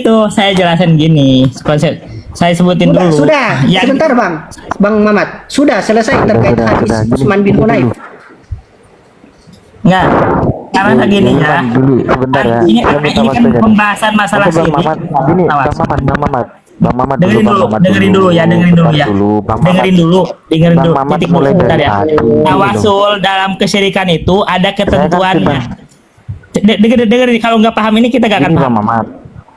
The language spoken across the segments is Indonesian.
itu saya jelasin gini, konsep saya sebutin Sudah, dulu. sudah. Yang Sebentar Bang Mamat. Sudah selesai terkait hadis Gini, Utsman bin gini Hunayf. dulu. enggak, karena segini ya. Dulu sebentar ya. Ini, Saya minta ini kan waktunya. pembahasan masalah Oke, Bang sirik. Mamat, gini, Bang Mamat dulu, Dengerin Bang dulu, Mamat dengerin dulu ya, dengerin dulu Bentar ya. dulu, Bang Mamat. Dengerin dulu, dengerin Bang dulu. Mamat Titik mulai dulu, dari bentar ya. tadi. Tawasul dalam kesyirikan itu ada Saya kan ketentuannya. sudah. Dengerin, kalau nggak paham ini kita nggak akan Ini Bang paham. Mamat.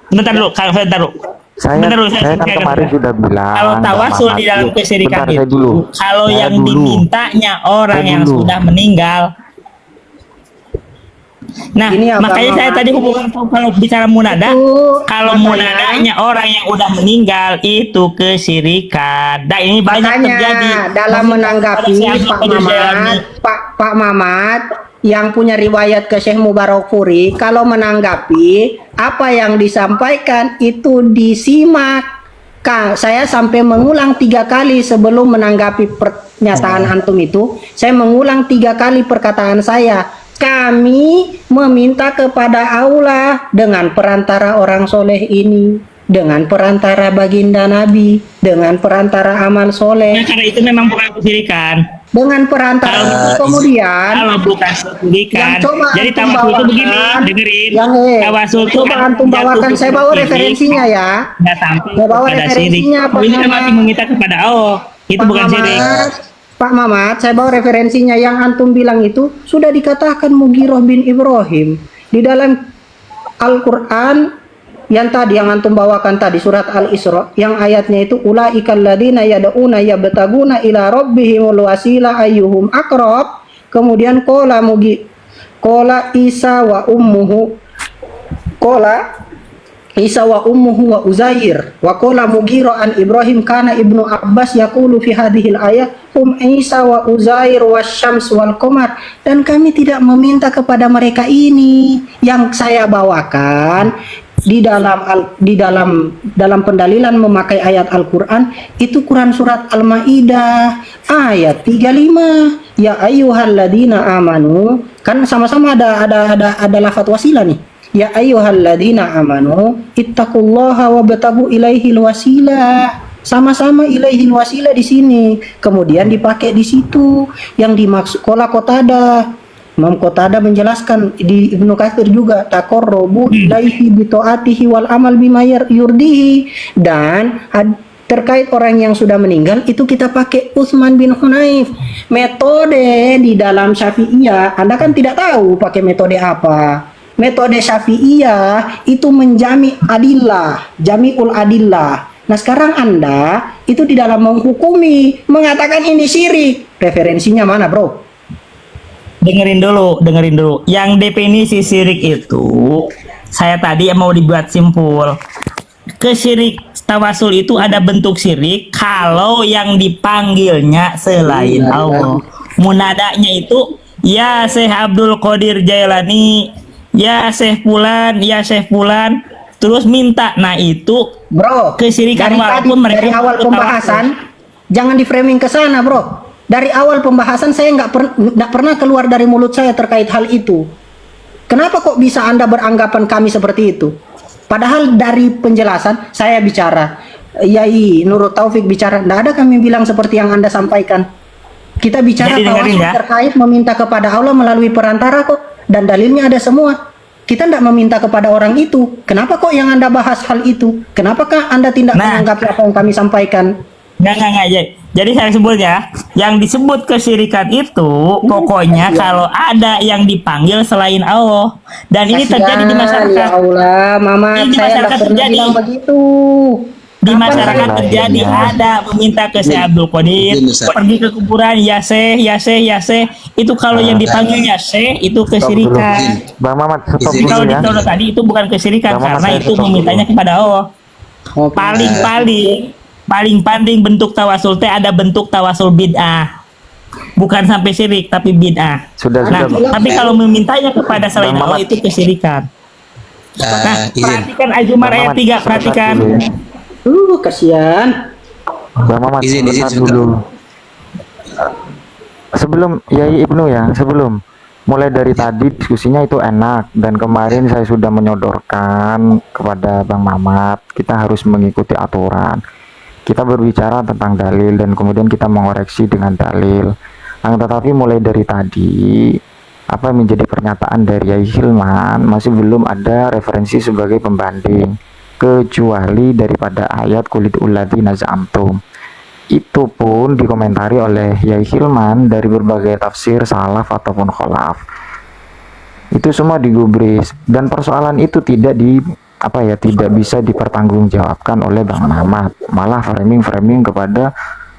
Bentar dulu, bentar dulu. Saya kan kemarin sudah bilang. Kalau Bang tawasul Mamat, di dalam yuk, kesyirikan bentar, saya itu, dulu. kalau Saya yang dulu. dimintanya orang Saya yang dulu. sudah meninggal. Nah, Ini apa, makanya saya Mamat? tadi hubungan kalau bicara munada, Itu kalau makanya- munadanya orang yang udah meninggal itu kesyirikan. Dan ini banyak Makanya terjadi. dalam menanggapi Pak Mamat yang punya riwayat ke Syekh Mubarak Furi, kalau menanggapi apa yang disampaikan itu disimak. Saya sampai mengulang 3 kali sebelum menanggapi pernyataan antum itu. Saya mengulang 3 kali perkataan saya. Kami meminta kepada Allah dengan perantara orang soleh ini, dengan perantara baginda Nabi, dengan perantara amal Nah, soleh, karena itu memang bukan kesyirikan. dengan perantara itu kemudian Kalau bukan kesyirikan, yang coba jadi antum tawasul itu begini, bawakan, dengerin. yang Tawasul itu coba kan antum bawakan, jatuh saya ke bawa syirik, referensinya ya. nggak sampai Saya bawa kepada syirik. referensinya, Pak Ini kan Mamat. masih meminta kepada Allah. Itu bukan syirik. Pak Mamat, saya bawa referensinya yang antum bilang itu sudah dikatakan Mughirah bin Ibrahim di dalam Al-Quran yang tadi yang antum bawakan tadi surat Al-Isra yang ayatnya itu ulaikal ladina yad'una yabtaguna ila rabbihimul wasila ayyuhum aqrab, kemudian qala Isa wa ummuhu Isa wa ummuhu wa Uzair wa qala Mughirah an Ibrahim kana ibnu Abbas yaqulu fi hadhil ayat hum Isa wa Uzair wasyams wal qamar, dan kami tidak meminta kepada mereka ini. Yang saya bawakan di dalam pendalilan memakai ayat Al-Qur'an itu Quran surat Al-Maidah ayat 35, ya ayyuhalladzina amanu, kan sama-sama ada lafaz wasilah nih. Ya ayyuhalladzina amanu ittaqullaha wabtagu ilaihil wasilah. Sama-sama ilaihil wasilah di sini. Kemudian dipakai di situ yang dimaksud qala Qatada. Imam Qatada menjelaskan di Ibnu Katsir juga taqarrubu ilaihi bi taatihi wal amal bima yurdihi, dan terkait orang yang sudah meninggal itu kita pakai Utsman bin Hunayf. Metode di dalam Syafi'iyah, Anda kan tidak tahu pakai metode apa. Metode Syafi'iyah itu menjami adillah, jami'ul adillah. Nah sekarang Anda itu di dalam menghukumi mengatakan ini syirik. Referensinya mana, bro? Dengerin dulu. Yang definisi syirik itu saya tadi mau dibuat simpul. Kesyirik tawasul itu ada bentuk syirik kalau yang dipanggilnya selain Allah. Munadanya itu ya Syekh Abdul Qadir Jailani, ya Syekh Fulan, ya Syekh Fulan, terus minta. Nah itu Bro, kesyirikan walaupun mereka dari awal pembahasan jangan di framing ke sana, bro. Dari awal pembahasan saya nggak pernah keluar dari mulut saya terkait hal itu. Kenapa kok bisa Anda beranggapan kami seperti itu? Padahal dari penjelasan saya bicara, Yai Nurul Taufik bicara, nggak ada kami bilang seperti yang Anda sampaikan. Kita bicara tawasul ya, terkait meminta kepada Allah melalui perantara kok, dan dalilnya ada semua. Kita tidak meminta kepada orang itu. Kenapa kok yang Anda bahas hal itu? Kenapakah Anda tidak menanggapi apa yang kami sampaikan? Enggak. Jadi saya sebutnya, yang disebut kesyirikan itu pokoknya kalau ada yang dipanggil selain Allah. Dan ini terjadi di masyarakat. Ya Allah, Mama, Ini di saya masyarakat nggak pernah terjadi. bilang begitu. Di Kapan masyarakat saya- terjadi ada meminta ke Syekh Abdul Qadir, pergi ke kuburan ya Syekh. Itu kalau yang dipanggilnya Syekh itu kesyirikan. Bang Mamat, stop Tapi kalau dulu ya. ditaruh tadi itu bukan kesyirikan Bang Mamat, karena saya itu stop memintanya dulu. kepada Allah. Oke. Paling bentuk tawasul teh ada bentuk tawasul bid'ah. Bukan sampai syirik tapi bid'ah. Sudah, Nah, sudah. tapi kalau memintanya kepada selain Bang Allah Mamat. itu kesyirikan. Nah, Izin. perhatikan Al-Zumar Bang ayat Mamat, 3, sebentar perhatikan. dulu ya. Kasihan. Bang Mamat, Izin, sebentar sebentar. dulu. Sebelum Yai Ibnu ya, sebelum mulai dari tadi diskusinya itu enak, dan kemarin saya sudah menyodorkan kepada Bang Mamat, kita harus mengikuti aturan. Kita berbicara tentang dalil dan kemudian kita mengoreksi dengan dalil. Tetapi mulai dari tadi, apa yang menjadi pernyataan dari Yai Hilman, masih belum ada referensi sebagai pembanding, kecuali daripada ayat kulit uladzina za'amtum. Itu pun dikomentari oleh Yai Hilman dari berbagai tafsir salaf ataupun kholaf. Itu semua digubris, dan persoalan itu tidak bisa dipertanggungjawabkan oleh Bang Mamat, malah framing kepada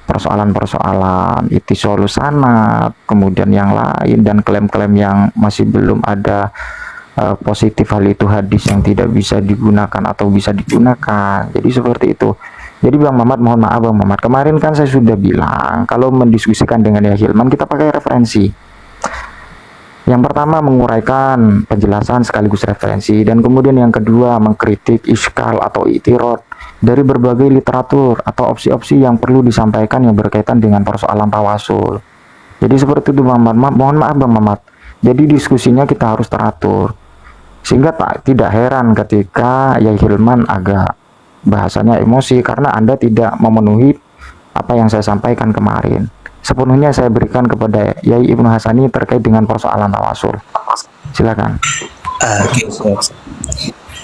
persoalan-persoalan itisolus sanad, kemudian yang lain, dan klaim-klaim yang masih belum ada positif hal itu hadis yang tidak bisa digunakan atau bisa digunakan. Jadi seperti itu. Jadi Bang Mamat, mohon maaf Bang Mamat, kemarin kan saya sudah bilang kalau mendiskusikan dengan Yai Hilman kita pakai referensi. Yang pertama menguraikan penjelasan sekaligus referensi, dan kemudian yang kedua mengkritik iskal atau itirot dari berbagai literatur atau opsi-opsi yang perlu disampaikan yang berkaitan dengan persoalan tawasul. Jadi seperti itu Bang Mamat, mohon maaf Bang Mamat. Jadi diskusinya kita harus teratur, sehingga tidak heran ketika Yai Hilman agak bahasanya emosi karena Anda tidak memenuhi apa yang saya sampaikan kemarin. Sepenuhnya saya berikan kepada Yai Ibnu Hasani terkait dengan persoalan tawasul. Silakan. Oke.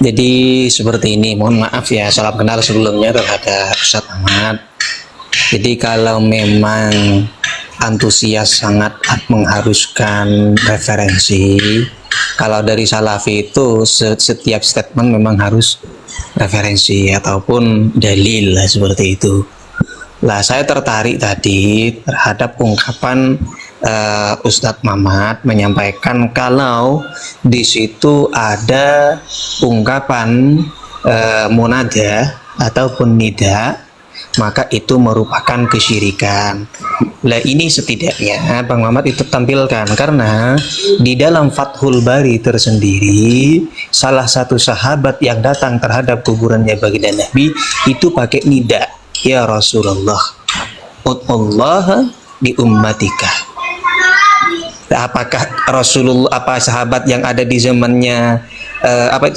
Jadi seperti ini, mohon maaf ya, salam kenal sebelumnya terhadap Ustadz Ahmad. Jadi kalau memang antusias sangat mengharuskan referensi, kalau dari Salafi itu setiap statement memang harus referensi ataupun dalil lah, seperti itu. Lah saya tertarik tadi terhadap ungkapan Ustadz Mamat menyampaikan kalau di situ ada ungkapan munada ataupun nida, maka itu merupakan kesyirikan. Lah ini setidaknya Bang Mamat itu tampilkan, karena di dalam Fathul Bari tersendiri salah satu sahabat yang datang terhadap kuburannya baginda Nabi itu pakai nida, ya Rasulullah, ud'ullaha di ummatika. Apakah sahabat yang ada di zamannya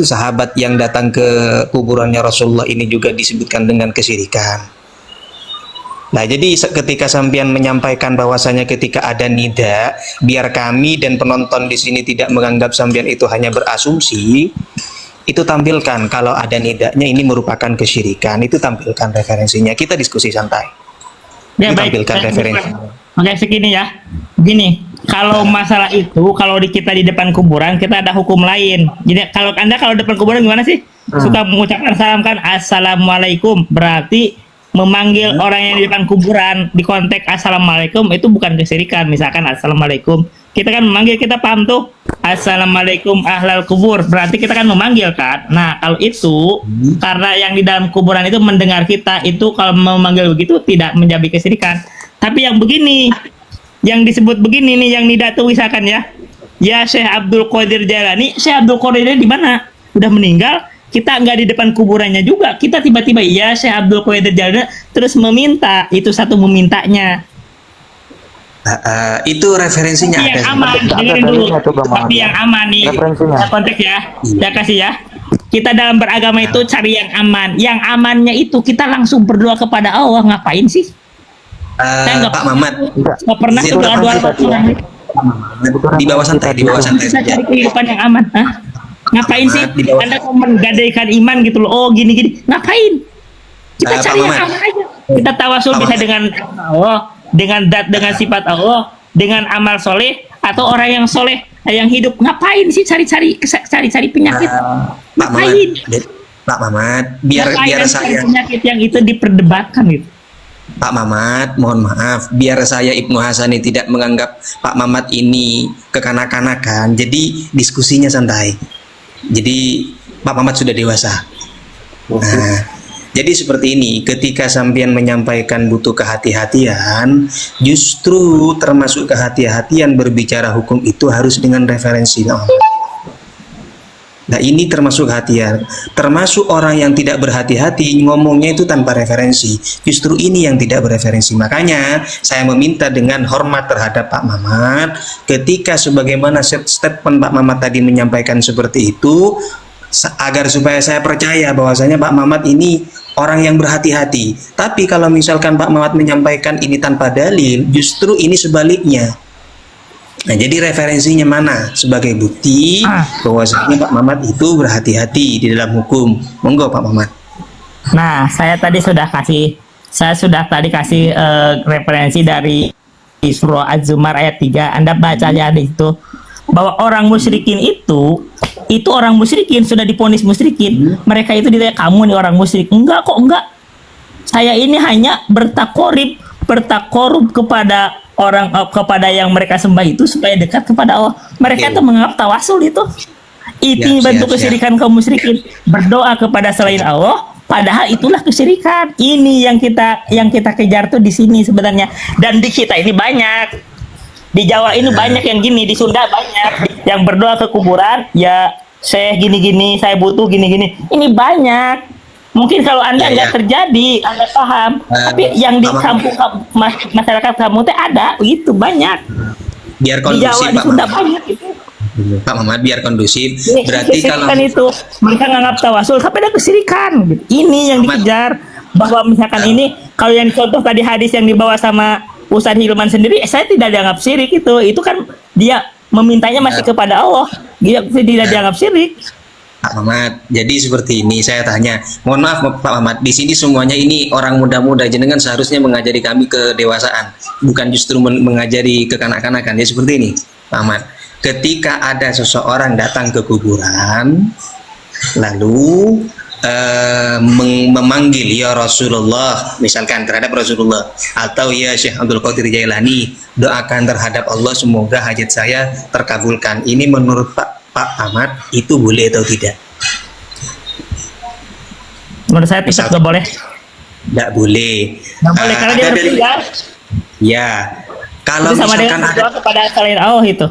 sahabat yang datang ke kuburannya Rasulullah ini juga disebutkan dengan kesyirikan? Nah, jadi ketika sampean menyampaikan bahwasanya ketika ada nida, biar kami dan penonton di sini tidak menganggap sampean itu hanya berasumsi, itu tampilkan kalau ada nidanya ini merupakan kesyirikan, itu tampilkan referensinya, kita diskusi santai. Ya, Itu baik. tampilkan referensi. Oke, segini ya. Begini, kalau masalah itu, kalau kita di depan kuburan, kita ada hukum lain. Jadi kalau depan kuburan gimana sih? Suka mengucapkan salam kan, assalamualaikum, berarti memanggil orang yang di depan kuburan di konteks assalamualaikum itu bukan kesyirikan. Misalkan assalamualaikum, kita kan memanggil, kita paham tuh, assalamualaikum ahlal kubur, berarti kita kan memanggil kan. Nah kalau itu karena yang di dalam kuburan itu mendengar kita, itu kalau memanggil begitu tidak menjadi kesyirikan. Tapi yang begini, yang disebut begini nih, yang nida tuh misalkan ya Syekh Abdul Qadir Jailani, Syekh Abdul Qadir di mana? Udah meninggal, kita nggak di depan kuburannya juga, kita tiba-tiba ya Syekh Abdul Qadir Jailani, terus meminta, itu satu memintanya. Itu referensinya Tapi ada. yang aman, dengerin dulu. Tapi yang aman nih, konteks ya, saya kasih ya. Kita dalam beragama itu cari yang aman. Yang amannya itu kita langsung berdoa kepada Allah. Ngapain sih? Pak Mamat, nggak pernah doa-doa di bawah santai, kita saja. cari kehidupan yang aman. Hah? Ngapain sih? Anda kok menggadaikan iman gitu loh? Oh gini-gini. Ngapain? Kita cari yang aman aja. Kita tawasul bisa dengan Allah, dengan dat, dengan sifat Allah, dengan amal soleh atau orang yang soleh yang hidup. Ngapain sih cari penyakit? Ngapain? Pak Mamat, biar saya penyakit yang itu diperdebatkan gitu. Pak Mamat, mohon maaf, biar saya Ibnu Hasani tidak menganggap Pak Mamat ini kekanak-kanakan, jadi diskusinya santai. Jadi Pak Mamat sudah dewasa. Nah, jadi seperti ini, ketika sampean menyampaikan butuh kehati-hatian, justru termasuk kehati-hatian berbicara hukum itu harus dengan referensi. Nah Nah, ini termasuk termasuk orang yang tidak berhati-hati, ngomongnya itu tanpa referensi. Justru ini yang tidak bereferensi. Makanya saya meminta dengan hormat terhadap Pak Mamat, ketika sebagaimana statement Pak Mamat tadi menyampaikan seperti itu, agar supaya saya percaya bahwasanya Pak Mamat ini orang yang berhati-hati. Tapi kalau misalkan Pak Mamat menyampaikan ini tanpa dalil, justru ini sebaliknya. Nah, jadi referensinya mana sebagai bukti bahwasanya Pak Mamat itu berhati-hati di dalam hukum? Monggo Pak Mamat. Nah, saya sudah tadi kasih referensi dari surah Az-Zumar ayat 3. Anda baca aja di situ bahwa orang musyrikin itu orang musyrikin sudah diponis musyrikin. Mereka itu ditanya, kamu nih orang musyrik. Enggak kok, enggak. Saya ini hanya bertakorub kepada kepada yang mereka sembah itu supaya dekat kepada Allah. Mereka itu menganggap tawasul itu bentuk kesyirikan kaum musyrikin, berdoa kepada selain Allah, padahal itulah kesyirikan. Ini yang kita kejar tuh di sini sebenarnya. Dan di kita ini banyak, di Jawa ini banyak yang gini, di Sunda banyak yang berdoa ke kuburan, ya saya gini-gini, saya butuh gini-gini. Ini banyak. Mungkin kalau Anda nggak terjadi, Anda paham. Tapi yang di kampung masyarakat kamu teh ada, itu banyak. Biar di Jawa, di Sunda banyak itu. Pak Mamat, biar kondusif. Berarti kalau itu mereka nganggap tawasul, tapi ada kesyirikan. Ini yang dikejar. Bahwa misalkan ini, kalau yang contoh tadi hadis yang dibawa sama Ustadz Hilman sendiri, saya tidak dianggap syirik itu. Itu kan dia memintanya masih kepada Allah. Dia tidak dianggap syirik. Pak Mamat, jadi seperti ini saya tanya. Mohon maaf Pak Mamat, di sini semuanya ini orang muda-muda, jenengan seharusnya mengajari kami kedewasaan, bukan justru mengajari kekanak-kanakan. Ya seperti ini, Pak Mamat. Ketika ada seseorang datang ke kuburan, lalu memanggil ya Rasulullah, misalkan terhadap Rasulullah, atau ya Syekh Abdul Qadir Jailani, doakan terhadap Allah semoga hajat saya terkabulkan. Ini menurut Pak Ahmad itu boleh atau tidak? Menurut saya tetap nggak boleh. Nggak boleh. Nggak boleh karena dia meninggal. Ya, kalau itu sama misalkan dengan berdoa kepada selain Allah itu.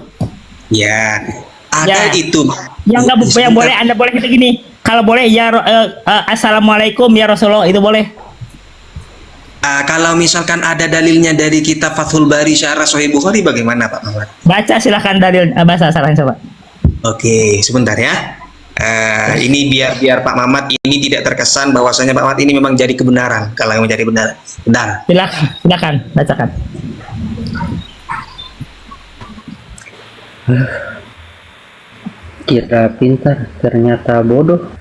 Ya, ada itu. Yang nggak yang boleh, Anda boleh kita gini. Kalau boleh ya assalamualaikum ya Rasulullah, itu boleh. Kalau misalkan ada dalilnya dari kitab Fathul Bari Syarah Sahih Bukhari, bagaimana Pak Ahmad? Baca silahkan dalil bahasa Arabnya coba. Oke, sebentar ya. Ini biar Pak Mamat ini tidak terkesan bahwasanya Pak Mamat ini memang jadi kebenaran. Kalau yang menjadi benar, benar. Silakan bacakan. Kira pintar, ternyata bodoh.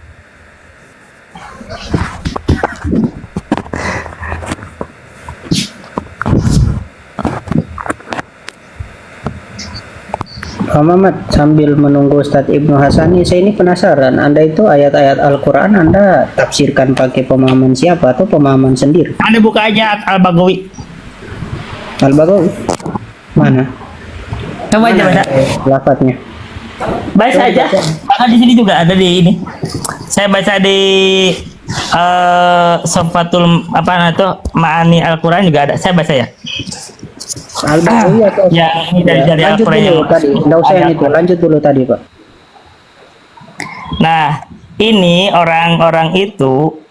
Pak Mamat, sambil menunggu Ustadz Ibnu Hasani, saya ini penasaran. Anda itu ayat-ayat Al-Quran Anda tafsirkan pakai pemahaman siapa atau pemahaman sendiri? Anda buka aja Al-Baghawi. Al-Baghawi? Mana? Coba aja baca. Lafadznya. Baca aja. Di sini juga ada di ini. Saya baca di Sofatul Ma'ani Al-Quran juga ada. Saya baca ya. Al-Baghawi atau ya, ini dari lanjut Al-Quran dulu tadi. Nggak usah yang itu. Lanjut dulu tadi, Pak. Nah, ini orang-orang itu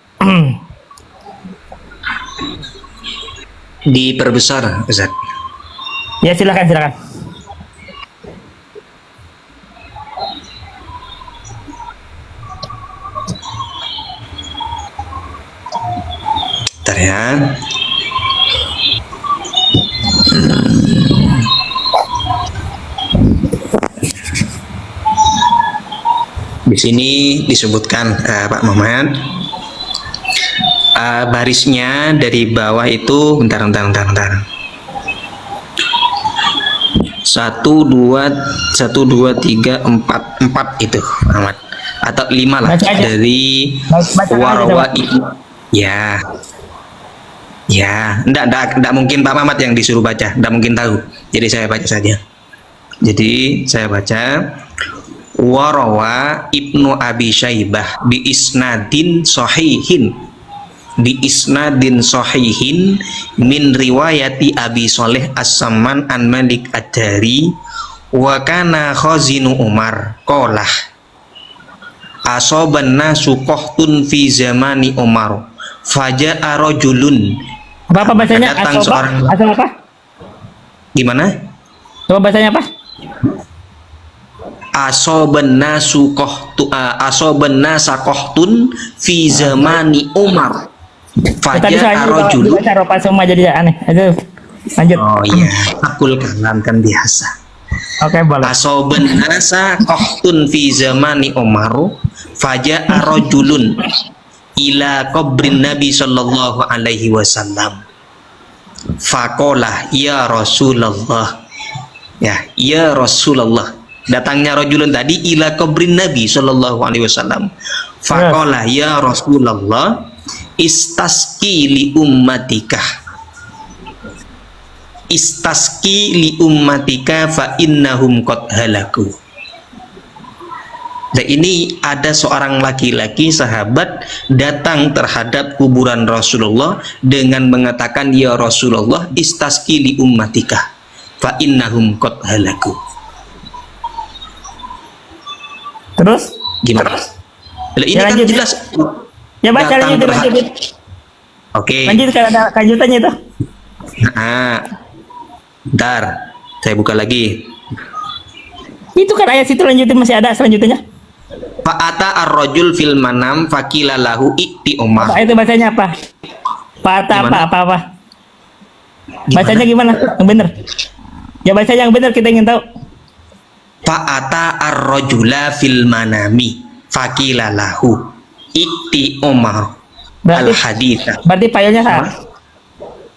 diperbesar, Ustaz. Ya silakan. Bentar ya. Di sini disebutkan Pak Muhammad, barisnya dari bawah itu bentar. 1, 2, 3, 4 itu Muhammad, atau 5 lah dari Warwa itu. Ya, enggak mungkin Pak Mamat yang disuruh baca, enggak mungkin tahu. Jadi saya baca saja. Jadi saya baca Warawa Ibnu Abi Syaibah bi isnadin sahihin min riwayati Abi Shalih As-Samman an Malik Ad-Dari wa kana khazinu Umar qalah. asoban nasu qahtun fi zamani Umar faja'a rajulun. Apa bacanya? Datang seorang, Asal apa? gimana? Coba bacanya apa? Asoban nasa qahtun fi zamani Umar Tadi faja'a soalnya rajulun. dibaca ropa semua jadi aneh. Aduh, lanjut. Oh iya, akul kalam kan biasa. Oke, boleh. Asoban nasa qahtun fi zamani Umar faja'a rajulun ila qabrin Nabi sallallahu alaihi wasallam faqala ya Rasulullah, ya Rasulullah. Datangnya rajulun tadi ila qabrin Nabi sallallahu alaihi wasallam faqala ya Rasulullah istasqi li ummatika fa innahum qad halaku. Dan ini ada seorang laki-laki sahabat datang terhadap kuburan Rasulullah dengan mengatakan, ya Rasulullah, istasqi li ummatika fa innahum qad halaku. Terus? Gimana? Lah, ini Ya, kan lanjut. jelas. Ya baca Datang lanjut, terhadap- lanjut. Oke. Lanjut kalau ada lanjutannya itu. Nah, ntar saya buka lagi. Itu kan ayat situ lanjutin masih ada selanjutnya. Fa'ata ar-rajul fil manam faqila lahu i'ti Umar. Apa itu bacanya apa? Patah Gimana? apa? Bacanya gimana? Yang bener. Ya baca yang bener, kita ingin tahu. Fa'ata ar-rajula fil manami faqila lahu i'ti Umar al-haditha. Berarti file-nya salah.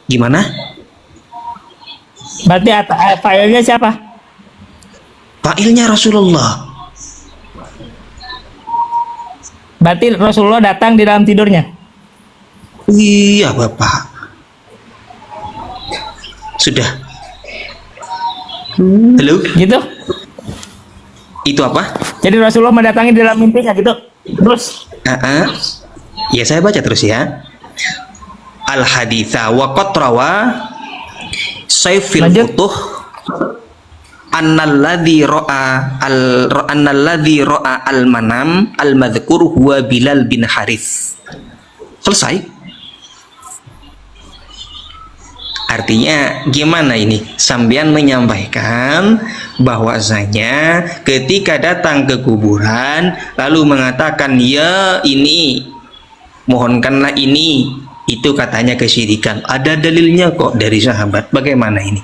Gimana? Berarti file-nya siapa? Fa'ilnya Rasulullah. Berarti Rasulullah datang di dalam tidurnya. Iya, Bapak. Sudah. Halo? Gitu. Itu apa? Jadi Rasulullah mendatangi di dalam mimpinya gitu. Terus Ya, saya baca terus ya. Al-haditha wa qad rawa Saifil Lanjut. Futuh annalladzi ra'a al-manam al-madhkur huwa Bilal bin Harith. Selesai. Artinya gimana ini? Sambian menyampaikan bahwasanya ketika datang ke kuburan lalu mengatakan, ya ini, mohonkanlah ini, itu katanya kesyirikan. Ada dalilnya kok dari sahabat. Bagaimana ini?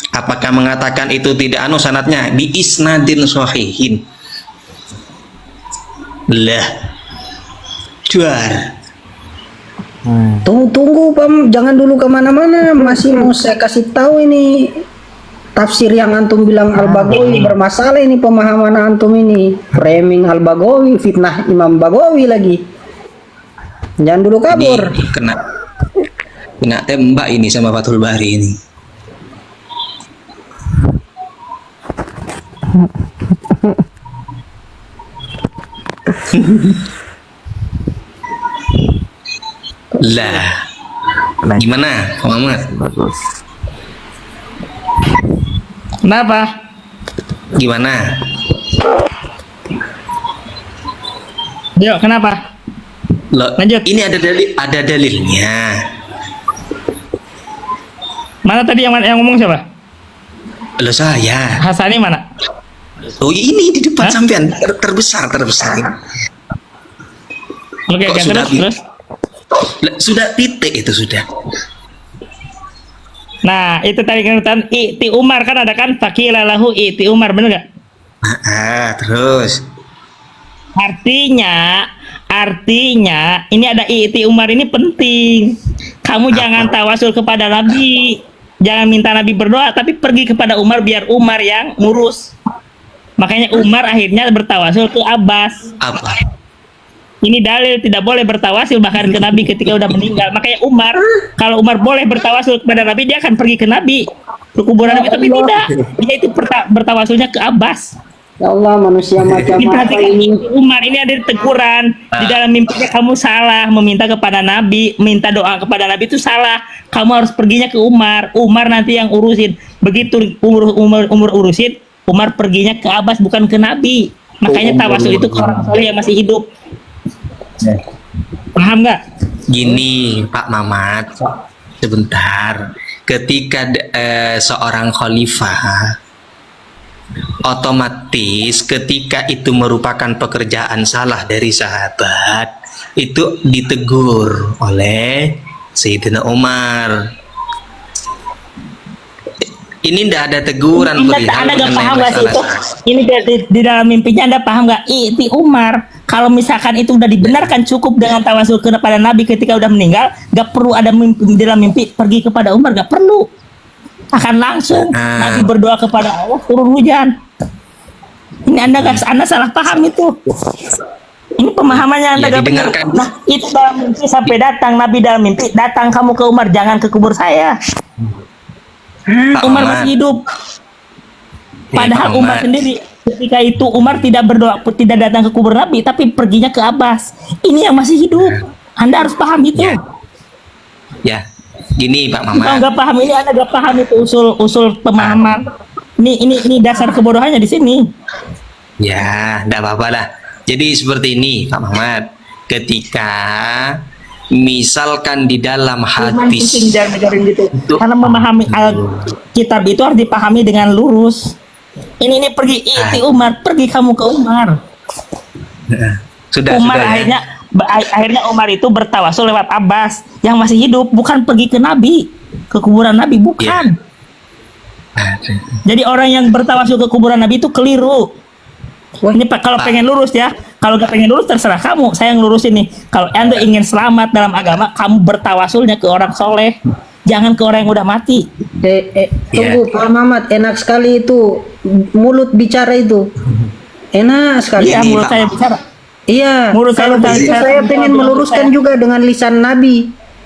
Apakah mengatakan itu tidak sanadnya bi isnadin sahihin? Lah, juar. Tunggu Pam, jangan dulu kemana-mana, masih mau saya kasih tahu ini tafsir yang antum bilang Al-Baghawi bermasalah. Ini pemahaman antum ini, framing Al-Baghawi, fitnah Imam Baghawi lagi. Jangan dulu kabur. Ini kena tembak ini sama Fathul Bari ini. Lah, gimana, Muhammad? Bagus. kenapa? Gimana? Yuk, kenapa? Loh, Lanjut. ini ada dalilnya. Mana tadi yang ngomong siapa? Loh, saya. Hasani mana? Oh, ini di depan Hah? sampean terbesar. Oke, Kok oke, sudah terus. Lah, sudah titik itu sudah. Nah, itu tadi kan I'ti Umar kan ada kan? Faqila lahu I'ti Umar, bener gak? Terus. Artinya ini ada I'ti Umar ini penting. Kamu jangan tawasul kepada Nabi. Jangan minta Nabi berdoa, tapi pergi kepada Umar biar Umar yang ngurus. Makanya Umar akhirnya bertawasul ke Abbas. Apa? Ini dalil tidak boleh bertawasul bahkan ke Nabi ketika udah meninggal. Makanya Umar, kalau Umar boleh bertawasul kepada Nabi, dia akan pergi ke Nabi, ke kuburan Nabi. Tapi tidak, dia itu bertawasulnya ke Abbas. Ya Allah, manusia macam apa Diperhatikan ini? Umar ini ada teguran di dalam mimpinya, kamu salah meminta kepada Nabi, minta doa kepada Nabi itu salah. Kamu harus perginya ke Umar. Umar nanti yang urusin. Begitu umur urusin, Umar perginya ke Abbas bukan ke Nabi. Makanya tawasul itu ke orang soleh yang masih hidup. Paham nggak? Gini Pak Mamat, sebentar. Ketika seorang khalifah, otomatis ketika itu merupakan pekerjaan salah dari sahabat, itu ditegur oleh Sayyidina Umar. Ini tidak ada teguran perihal Anda nggak mengenai paham nggak sih itu? masalah. Ini di dalam mimpinya Anda paham nggak? Itu Umar. Kalau misalkan itu udah dibenarkan cukup dengan tawasul kepada Nabi ketika udah meninggal, nggak perlu ada mimpi, di dalam mimpi pergi kepada Umar, nggak perlu. Akan langsung Nabi berdoa kepada Allah turun hujan. Ini Anda salah paham itu. Ini pemahamannya Anda Ya, nggak benar. didengarkan. Nah itu dalam mimpi sampai datang Nabi dalam mimpi, datang kamu ke Umar, jangan ke kubur saya. Pak Umar Mamat. masih hidup. Ya, Padahal Pak Umar Mamat. sendiri ketika itu Umar tidak berdoa, tidak datang ke kubur Nabi, tapi perginya ke Abbas. Ini yang masih hidup. Anda harus paham itu. Ya. Ya, gini Pak Kalau Mamat. nggak paham ini, Anda nggak paham itu usul pemahaman. Ini dasar kebodohannya di sini. Ya, tidak apa-apa lah. Jadi seperti ini Pak Mamat. Ketika misalkan di dalam hadis Jangan ngajarin gitu. Karena memahami kitab itu harus dipahami dengan lurus. Ini pergi Umar, pergi kamu ke Umar. sudah Umar sudah ya. akhirnya Umar itu bertawasul lewat Abbas yang masih hidup, bukan pergi ke Nabi, ke kuburan Nabi, bukan. Jadi orang yang bertawasul ke kuburan Nabi itu keliru. Ini Pak, kalau pengen lurus ya, kalau nggak pengen lurus terserah kamu. Saya yang lurusin nih. Kalau Anda ingin selamat dalam agama, kamu bertawasulnya ke orang soleh, jangan ke orang yang udah mati. Tunggu Pak Mamat, enak sekali itu mulut bicara itu. Enak sekali. Iya, Ini, mulut Pak. saya bicara. Iya, Menurut saya kalau tadi begitu saya saya bilang pengen menurut meluruskan saya. juga dengan lisan Nabi.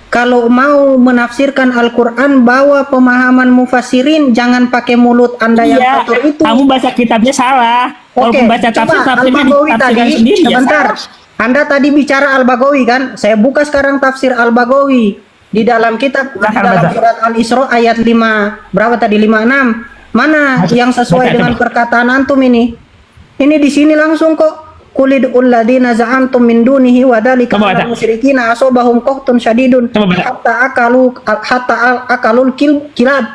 Kalau mau menafsirkan Al-Quran, bawa pemahaman mufassirin, jangan pakai mulut Anda yang Iya, kotor itu. kamu baca kitabnya salah. Oke, Walaupun baca tafsir, coba tafsirnya Al-Baghawi ditafsirkan tadi, sendiri, ya sebentar. salah. Anda tadi bicara Al-Baghawi kan? Saya buka sekarang tafsir Al-Baghawi. Di dalam kitab, di Silahkan dalam baca. surat Al-Isra ayat 5, berapa tadi? 56. Mana Baca, yang sesuai baca, dengan coba. perkataan antum ini? Ini di sini langsung kok. Qulidul ladzina za'antum min dunihi wa dzalika Coba baca. al musyrikina asobahum qahtun syadidun Coba baca. hatta akalul kilab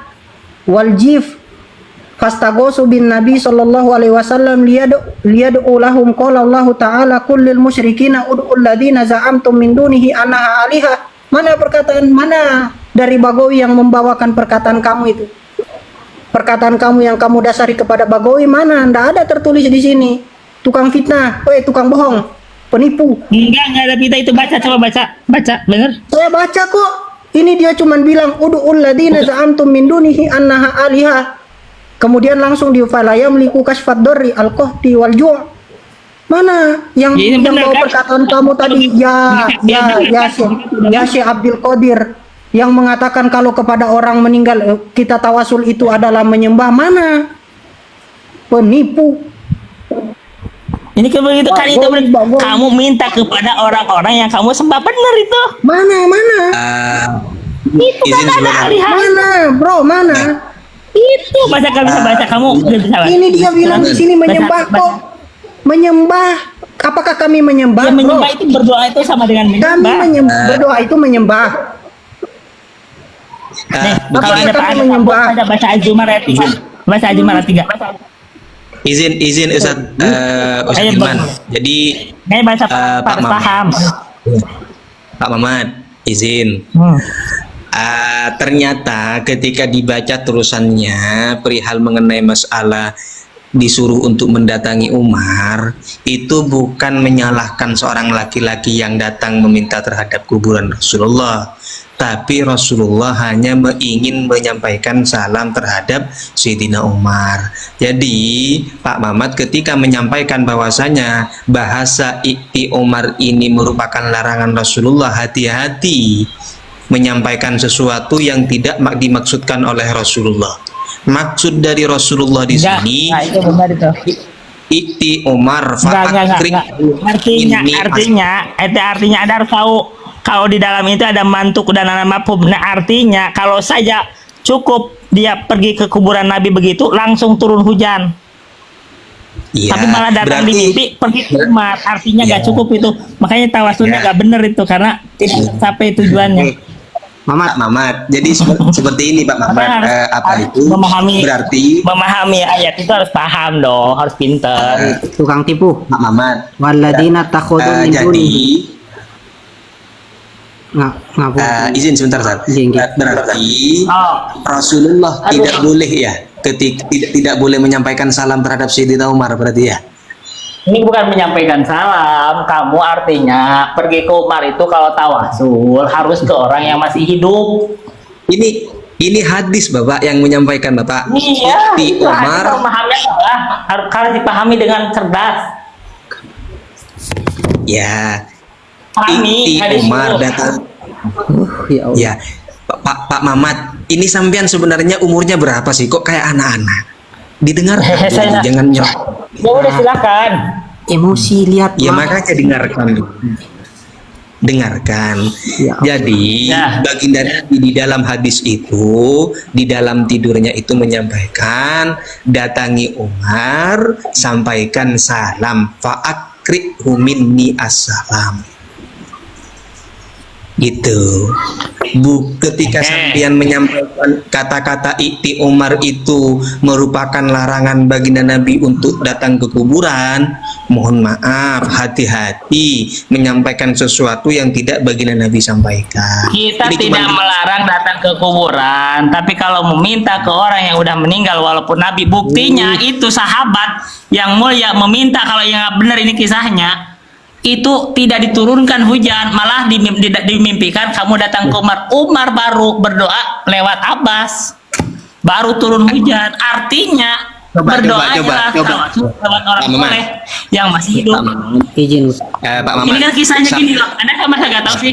wal jif fastagosu bin nabi sallallahu alaihi wasallam liyad'u lahum qala Allah ta'ala kullil musyrikina ud'ul ladzina za'amtum min dunihi anaha aliha. Mana perkataan, mana dari Baghawi yang membawakan perkataan kamu itu? Perkataan kamu yang kamu dasari kepada Baghawi mana? Nggak ada tertulis di sini. Tukang fitnah, tukang bohong, penipu. Enggak ada kita itu, baca, coba baca, bener. Saya baca kok. Ini dia cuman bilang ud'ul ladzina za'amtum min dunihi annaha aliha. Kemudian langsung di falayam liku kasfad dorri al-qahti wal ju'. Mana yang Ya, ini yang benar, bawa kan? perkataan kamu tadi ya Syekh Abdul Qadir yang mengatakan kalau kepada orang meninggal kita tawasul itu adalah menyembah, mana? Penipu. Ini begitu kan, itu Baghawi, Baghawi. kamu minta kepada orang-orang yang kamu sembah, bener itu. Mana? Itu Izin kan ada sebentar. alihan. Mana, bro? Mana? Itu baca, kalau bisa baca, kamu udah bisa baca. Ini dia bilang di sini menyembah Baca. kok. Menyembah. Apakah kami menyembah, Ya, bro? menyembah itu berdoa itu sama dengan Kami menyembah. berdoa itu menyembah. Nih, Apa kalau ada kami Pak menyembah? baca Al-Zumar ayat 3. Baca Al-Zumar ayat 3. izin Ustaz Ustaz Ayo, Irman. Bang. Jadi Nih baca Pak Pak Mamat. paham. Pak Mamat, izin. Ternyata ketika dibaca terusannya perihal mengenai masalah disuruh untuk mendatangi Umar, itu bukan menyalahkan seorang laki-laki yang datang meminta terhadap kuburan Rasulullah, tapi Rasulullah hanya ingin menyampaikan salam terhadap Sayyidina Umar. Jadi Pak Mamat ketika menyampaikan bahwasanya bahasa Ikti Umar ini merupakan larangan Rasulullah, hati-hati menyampaikan sesuatu yang tidak dimaksudkan oleh Rasulullah. Maksud dari Rasulullah di Enggak, sini enggak, itu benar itu. Ikti Umar Enggak. fakrik Artinya Anda harus tahu kalau di dalam itu ada mantuk dan ada mafhum. Nah, artinya kalau saja cukup dia pergi ke kuburan Nabi begitu langsung turun hujan. Iya, Tapi malah datang di berarti- mimpi pergi ke umat, artinya Iya. gak cukup itu. Makanya tawasulnya Iya. gak bener itu karena tidak sampai tujuannya. Mamat, Pak Mamat. Jadi seperti ini Pak Mamat. Makanya harus- Apa harus itu? memahami- Berarti Memahami ayat itu harus paham dong, harus pinter. tukang tipu. Pak Mamat. Waladina takhudhu min Jadi dunihi. Ngapun. izin sebentar Sat. Izin, Ki. Berarti Oh, Rasulullah Aduh. tidak boleh ya, tidak boleh menyampaikan salam terhadap Sayyidina Umar berarti ya. ini bukan menyampaikan salam, kamu artinya pergi ke Umar itu kalau tawasul harus ke orang yang masih hidup. Ini hadis Bapak yang menyampaikan Bapak. Iya, Di itu hadis Umar. pemahamannya salah. Harus dipahami dengan cerdas. Ya. Pahami Iti hadis Umar itu. datang. Ya Allah. Ya. Pak Mamat, ini sampean sebenarnya umurnya berapa sih? Kok kayak anak-anak? Didengar Saya- jangan nyerah. Ya udah silakan. Emosi lihat Ya Mamat. makanya dengarkan. Ya Allah. Jadi Ya. baginda Nabi di dalam hadis itu, di dalam tidurnya itu menyampaikan, datangi Umar, sampaikan salam, fa'akrihu minni assalam. Gitu. Ketika sampean menyampaikan kata-kata Iti Umar itu merupakan larangan baginda Nabi untuk datang ke kuburan, mohon maaf, hati-hati menyampaikan sesuatu yang tidak baginda Nabi sampaikan. Kita Ini tidak cuma- melarang datang ke kuburan, tapi kalau meminta ke orang yang udah meninggal walaupun Nabi, buktinya itu sahabat yang mulia meminta, kalau yang benar ini kisahnya, itu tidak diturunkan hujan, malah dimimpikan kamu datang ke Umar. Umar baru berdoa lewat Abbas, baru turun hujan. Artinya berdoa adalah tawasul lewat orang Pak Mamat. soleh yang masih hidup. Izin. Pak Mamat. Ini kan kisahnya gini loh. Anda kan masa gak tahu sih.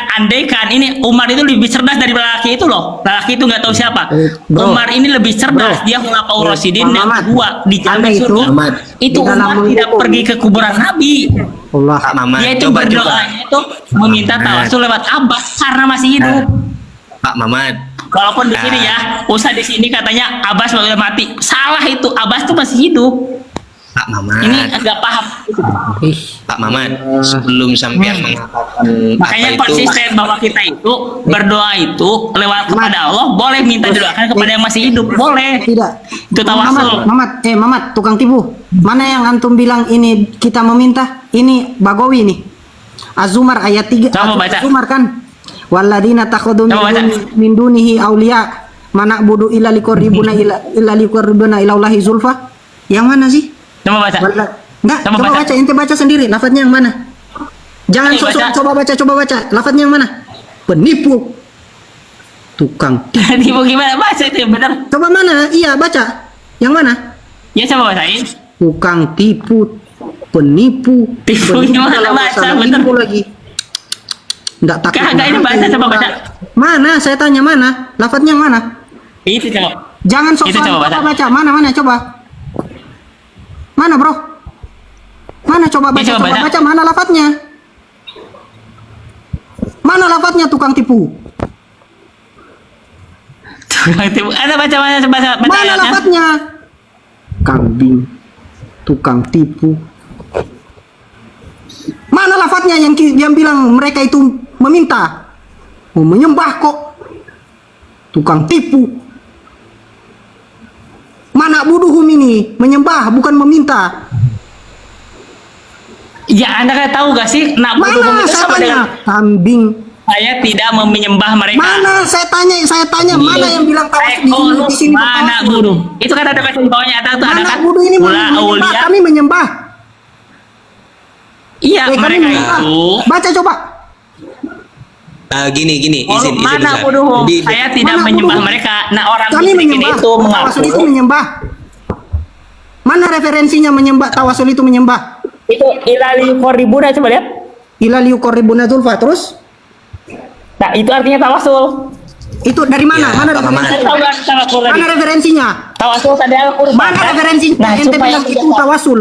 Andaikan ini Umar itu lebih cerdas dari lelaki itu loh. Lelaki itu nggak tahu siapa. Bro. Umar ini lebih cerdas. Bro. Dia khulafaur rasyidin Pak yang Mamat. kedua dijamin Anda itu- surga. Mamat. Itu Di dalam Umar tidak menghukum. pergi ke kuburan Nabi. Allah. Pak Mamat, Dia itu coba. berdoanya itu meminta tawasul lewat Abbas karena masih hidup. Pak Mamat. Walaupun di sini ya, usah di sini katanya Abbas udah mati. Salah itu, Abbas tuh masih hidup. Pak Mamat. Ini agak paham. Ih, Pak Mamat, sebelum sampean mengatakan Makanya apa itu, konsisten bahwa kita itu berdoa itu lewat kepada Allah, boleh minta didoakan kepada yang masih hidup, boleh. tidak. Itu tawasul. Mamat, tukang tipu. Mana yang antum bilang ini kita meminta? Ini Bagawi nih. Az-Zumar ayat 3. Coba baca. Az-Zumar kan. Walladzina takhudhu Coba baca. min dunihi auliya mana'budu illa liqarribuna illa liqarribuna ila Allahi zulfa. Yang mana sih? Coba baca. Enggak, Coba coba baca. baca. Ente baca sendiri. Lafadznya yang mana? Jangan Ayo, baca. coba baca. Lafadznya yang mana? Penipu. Tukang. Tipu gimana? Baca itu yang benar. Coba mana? Iya, baca. Yang mana? Ya coba bacain. Tukang tipu, penipu. Tipu penipu gimana? kalau Baca, masalah bener. tipu lagi. Enggak takut. Kagak, ini baca, coba baca. Mana? Saya tanya mana? Lafadznya yang mana? Itu coba. Jangan sok Itu coba baca. Mana coba. Mana, Bro? Mana coba baca, coba baca. mana lafadznya? Mana lafadznya tukang tipu? Tipu. Ada baca Mana ayatnya. lafadznya? Kambing. Tukang tipu. Mana lafadznya yang bilang mereka itu meminta? Mau menyembah kok. Tukang tipu. Mana buduhum ini? Menyembah bukan meminta. Ya Anda kan tahu gak sih? Nak Mana berhubung itu saya sama tanya? dengan Kambing. saya tidak menyembah mereka. Mana saya tanya mana yang bilang tahu di sini mana tawasul? guru? Itu kan ada baca di bawahnya ada tuh ada Mana kan? budu ini Ula menyembah? aulia. Kami menyembah. Iya, Kami mereka menyembah. itu. Baca coba. gini, izin. Mana Ustaz. buduhum? Jadi, Saya tidak Mana menyembah buduhum? mereka. Nah, orang Kami musyrikin menyembah. itu Tawasul itu mengaku menyembah. Mana referensinya menyembah tawasul itu menyembah? itu ilali koribuna, coba lihat. Ila liuqarribuna zulfa terus Nah, itu artinya tawasul. itu dari mana? Ya, Mana Pak referensinya? Saya tahu nggak tawasul tadi? Mana referensinya? Tawasul tadi Al-Qur'an. Mana kan? referensinya? Nah, Ente supaya bilang itu tawasul.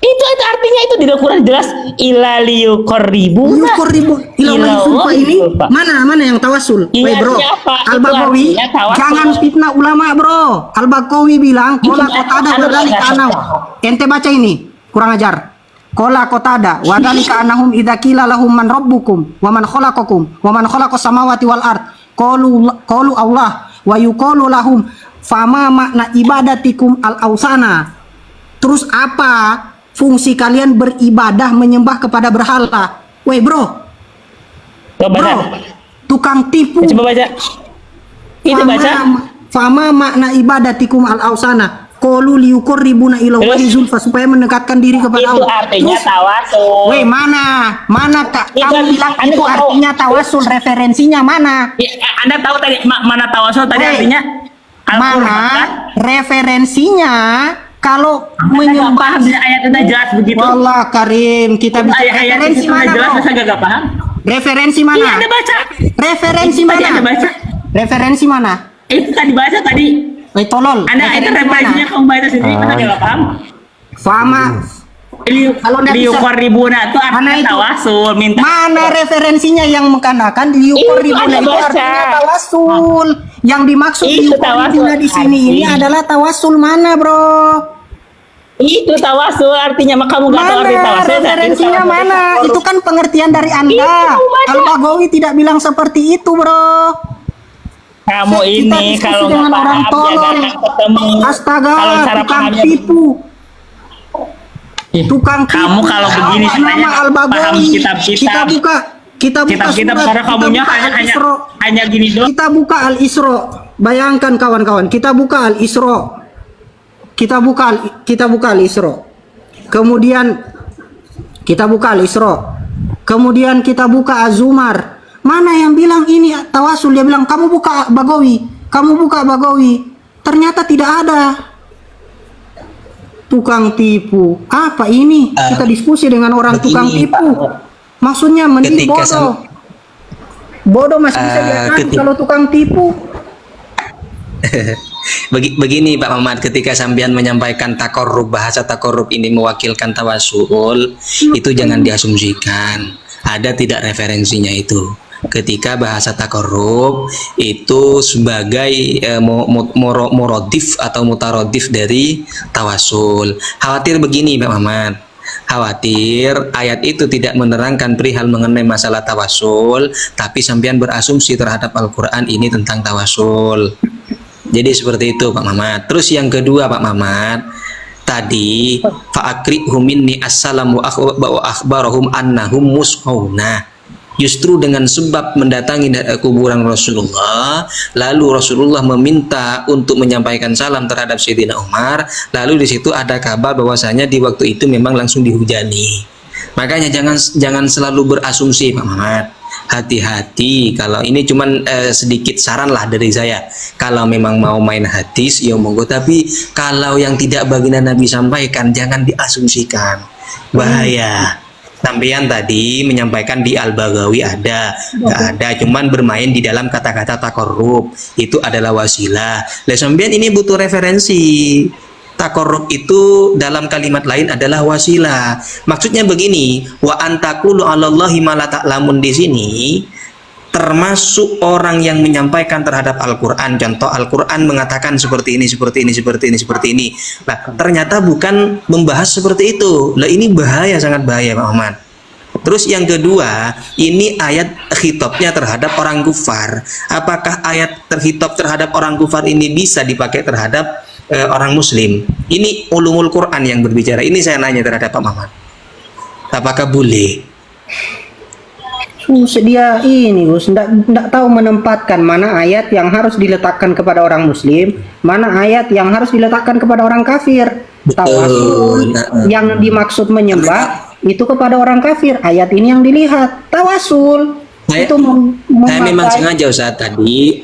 itu artinya itu di Al-Qur'an jelas ilali koribuna. Liuqarribu. Ilallahi zulfa ini mana yang tawasul? Woi bro, Ingatnya apa? Itu Al-Bagawi artinya tawasul. jangan fitnah ulama bro. Al-Bagawi bilang kola kotada wadalika anau. Ente baca ini, kurang ajar. Kola kotada wadalika anahum idza qila lahum man rabbukum wa man khalaqakum wa man khalaqas samawati wal ard qalu Allah wa yuqalu lahum fama makna ibadatikum al-ausana. Terus apa fungsi kalian beribadah menyembah kepada berhala? Woi bro, Coba baca. tukang tipu. Coba baca. Itu baca. Fama makna ibadatikum al-ausana. Qalu liyuqarribuna ilallahi zulfa, supaya mendekatkan diri kepada Itu Allah. artinya Terus, tawasul. weh mana Kak? Itu Kamu bilang Anda itu tahu. artinya tawasul, referensinya mana? Ya, Anda tahu tadi mana tawasul tadi Weh, artinya? Mana Al-Qur'an. referensinya kalau menyembah? Paham ayat itu jelas begitu. Wallah Karim, kita bisa Ayat referensi itu mana jelas, bro? masa gak paham? Referensi Iya, mana? Anda baca. Referensi Tadi mana? Anda baca. Referensi mana? Itu tadi baca tadi. Woi tolol. Anda itu referensi referensinya mana? kamu baca sendiri, masa gak paham? Fama. Kalau nggak bisa- Liukorribuna itu Mana artinya itu? tawasul, minta. Mana referensinya yang mengatakan liuqarribuna Itu itu Anda artinya baca. tawasul. Yang dimaksud Itu liuqarribuna tawasul. di sini ini Arti. adalah tawasul mana, Bro? Itu tawasul artinya, maka kamu gak tahu arti Mana tawasul. referensinya mana? Itu kan pengertian dari Anda. Itu, baca. Al-Bagawi tidak bilang seperti itu, Bro. Kamu Kita ini diskusi kalau dengan nggak orang paham, tolol. jangan ketemu. Astaga, Kalau cara tukang pahamnya tipu. Tukang tipu. Kamu kalau begini Atas sebenarnya nama Al-Bagawi. paham Kita kitab-kitab. buka Kitab-kitab surat, karena kita kamunya buka Al-Isra. hanya gini doang. Kita buka Al-Isra. Bayangkan kawan-kawan, kita buka Al-Isra. Kita buka Al-Isra. Kemudian kita buka Al-Isra. Kemudian kita buka Az-Zumar. Mana yang bilang ini tawasul? Dia bilang kamu buka Bagawi. Kamu buka Bagawi. Ternyata tidak ada. Tukang tipu. Apa ini? Kita diskusi dengan orang tukang begini, tipu. Maksudnya menipu Ketika bodoh. Bodoh masih bisa diakali kalau tukang tipu. Begini Pak Mamat, ketika sampean menyampaikan takorrub, bahasa takorrub ini mewakilkan tawasul, itu jangan diasumsikan ada tidak referensinya itu. Ketika bahasa takorrub itu sebagai morodif atau mutarodif dari tawasul. Khawatir begini Pak Mamat, khawatir ayat itu tidak menerangkan perihal mengenai masalah tawasul, tapi sampean berasumsi terhadap Al-Quran ini tentang tawasul. Jadi seperti itu Pak Mamat. Terus yang kedua Pak Mamat, tadi fa'akrihum minni assalamu wa akhbarahum annahum musqauna. Justru dengan sebab mendatangi kuburan Rasulullah, lalu Rasulullah meminta untuk menyampaikan salam terhadap Sayyidina Umar, lalu di situ ada kabar bahwasanya di waktu itu memang langsung dihujani. Makanya jangan selalu berasumsi Pak Mamat. Hati-hati, kalau ini cuman sedikit saran lah dari saya. Kalau memang mau main hadis ya monggo, tapi kalau yang tidak baginda Nabi sampaikan jangan diasumsikan, bahaya. Sampean tadi menyampaikan di Al-Bagawi ada, nggak ada, cuman bermain di dalam kata-kata takorrub, itu adalah wasilah. Lah sampean ini butuh referensi. Takorrub itu dalam kalimat lain adalah wasilah. Maksudnya begini, wa antakulu 'alallahi ma la ta'lamun di sini termasuk orang yang menyampaikan terhadap Al-Quran. Contoh, Al-Quran mengatakan seperti ini, seperti ini, seperti ini, seperti ini. Nah, ternyata bukan membahas seperti itu. Lah ini bahaya, sangat bahaya Pak Ahmad. Terus yang kedua, ini ayat khitabnya terhadap orang kufar. Apakah ayat terhitab terhadap orang kufar ini bisa dipakai terhadap orang muslim? Ini ulumul Quran yang berbicara. Ini saya nanya terhadap Pak Muhammad. Apakah boleh? Dia ini Gus, ndak tahu menempatkan mana ayat yang harus diletakkan kepada orang muslim, mana ayat yang harus diletakkan kepada orang kafir. Tawasul yang dimaksud menyembah itu kepada orang kafir. Ayat ini yang dilihat tawasul. Saya Itu memang sengaja Ustaz tadi